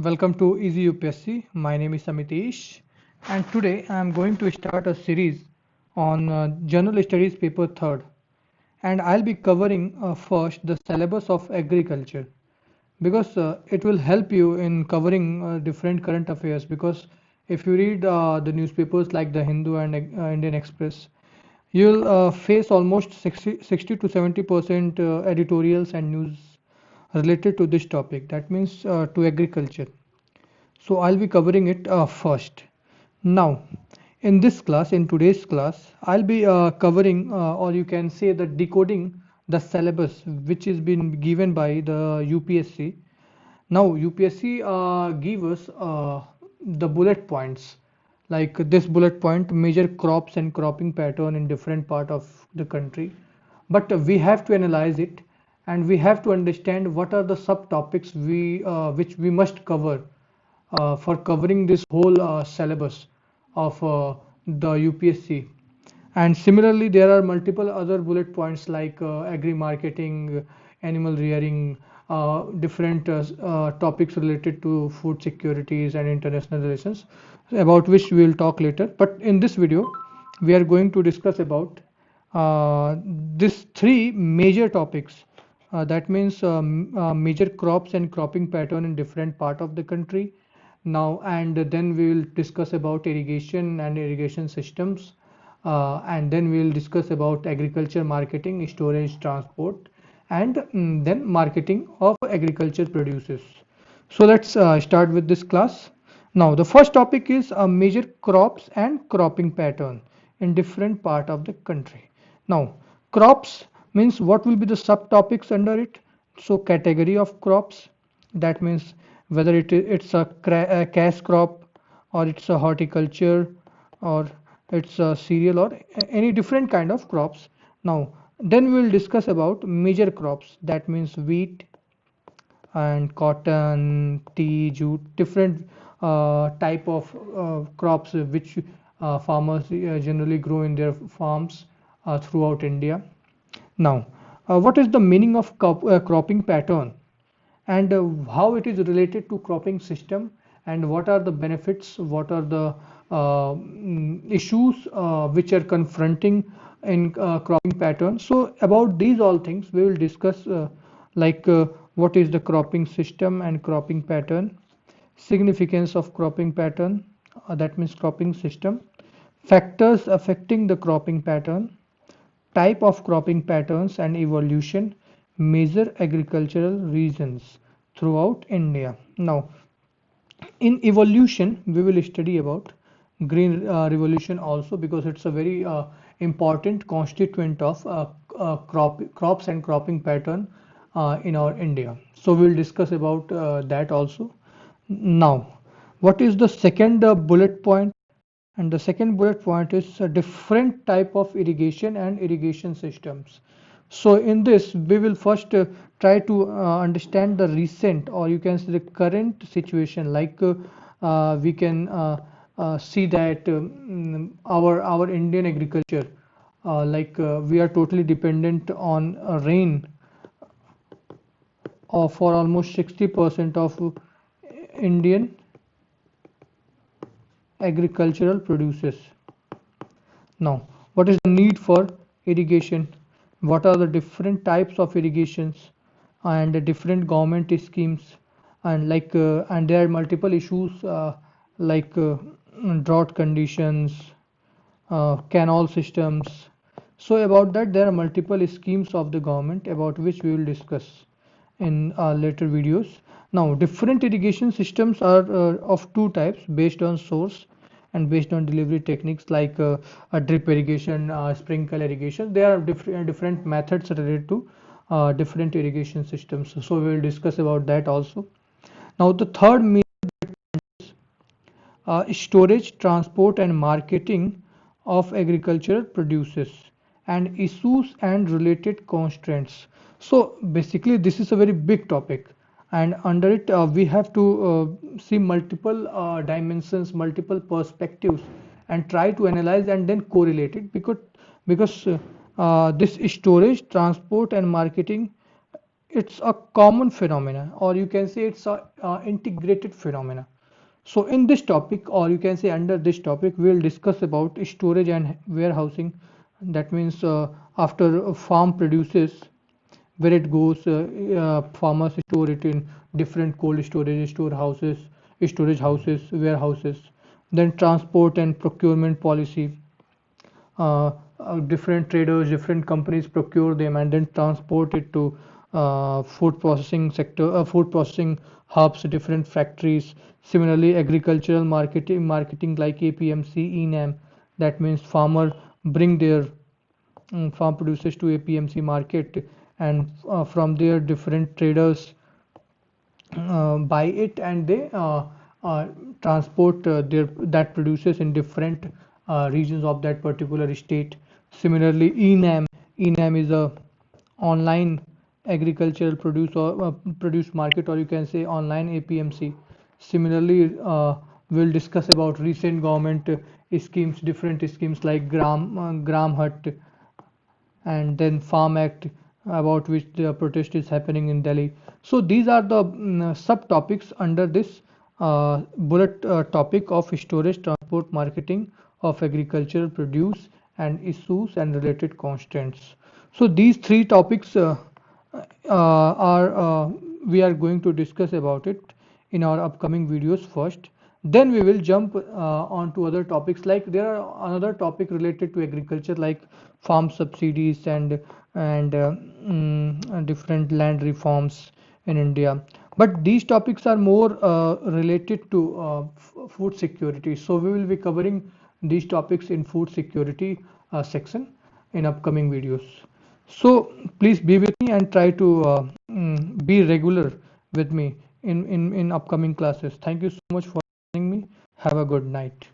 Welcome to Easy UPSC. My name is Amitesh, and today I am going to start a series on General Studies paper 3rd, and I'll be covering first the syllabus of agriculture because it will help you in covering different current affairs. Because if you read the newspapers like the Hindu and Indian Express, you'll face almost 60 to 70% editorials and news related to this topic. That means to agriculture. So I'll be covering it first. Now, in today's class, I'll be covering, or you can say that decoding the syllabus which is been given by the UPSC. Now, UPSC give us the bullet points, like this bullet point, major crops and cropping pattern in different part of the country. But we have to analyze it, and we have to understand what are the subtopics which we must cover for covering this whole syllabus of the UPSC. And similarly, there are multiple other bullet points like agri marketing, animal rearing, different topics related to food securities and international relations, about which we will talk later. But in this video, we are going to discuss about these three major topics. That means major crops and cropping pattern in different part of the country. Now, and then we will discuss about irrigation and irrigation systems, and then we will discuss about agriculture marketing, storage, transport, and then marketing of agriculture produces. So let's start with this class. Now, the first topic is major crops and cropping pattern in different part of the country. Now, crops means what will be the subtopics under it. So, category of crops, that means whether it's a cash crop, or it's a horticulture, or it's a cereal, or any different kind of crops. Now, then we will discuss about major crops, that means wheat and cotton, tea, jute, different type of crops which farmers generally grow in their farms throughout India. Now, what is the meaning of cropping pattern, and how it is related to cropping system, and what are the benefits, what are the issues which are confronting in cropping pattern. So about these all things we will discuss, like what is the cropping system and cropping pattern, significance of cropping pattern, that means cropping system, factors affecting the cropping pattern, type of cropping patterns and evolution, major agricultural regions throughout India. Now, in evolution, we will study about green revolution also, because it's a very important constituent of crops and cropping pattern in our India. So we will discuss about that also. Now, what is the second bullet point? And the second bullet point is a different type of irrigation and irrigation systems. So in this, we will first try to understand the recent, or you can say the current situation. Like we can see that our Indian agriculture, we are totally dependent on rain for almost 60% of Indian agricultural produces. Now, what is the need for irrigation? What are the different types of irrigations and the different government schemes? And and there are multiple issues, like drought conditions, canal systems. So about that, there are multiple schemes of the government about which we will discuss in later videos. Now, different irrigation systems are of two types based on source and based on delivery techniques, like a drip irrigation, sprinkle irrigation. There are different methods related to different irrigation systems. So we will discuss about that also. Now, the third major storage, transport, and marketing of agricultural produces, and issues and related constraints. So basically, this is a very big topic, and under it, we have to see multiple dimensions, multiple perspectives, and try to analyze and then correlate it, because this storage, transport, and marketing it's a common phenomena, or you can say it's a integrated phenomena. So in this topic, or you can say under this topic, we'll discuss about storage and warehousing. That means after a farm produces, where it goes, farmers store it in different cold storage houses, warehouses. Then transport and procurement policy. Different traders, different companies procure them and then transport it to food processing hubs, different factories. Similarly, agricultural marketing like APMC, ENAM. That means farmer bring their farm produces to APMC market, and from there different traders buy it, and they uh, transport their that produces in different regions of that particular state. Similarly, ENAM is a online agricultural produce market, or you can say online APMC. Similarly, we'll discuss about recent government schemes, different schemes like Gram Hut, and then Farm Act, about which the protest is happening in Delhi. So these are the subtopics under this bullet topic of storage, transport, marketing of agricultural produce and issues and related constraints. So these three topics are we are going to discuss about it in our upcoming videos first. Then we will jump on to other topics, like there are another topic related to agriculture like farm subsidies and different land reforms in India. But these topics are more related to food security. So we will be covering these topics in food security section in upcoming videos. So please be with me and try to be regular with me in upcoming classes. Thank you so much for joining me. Have a good night.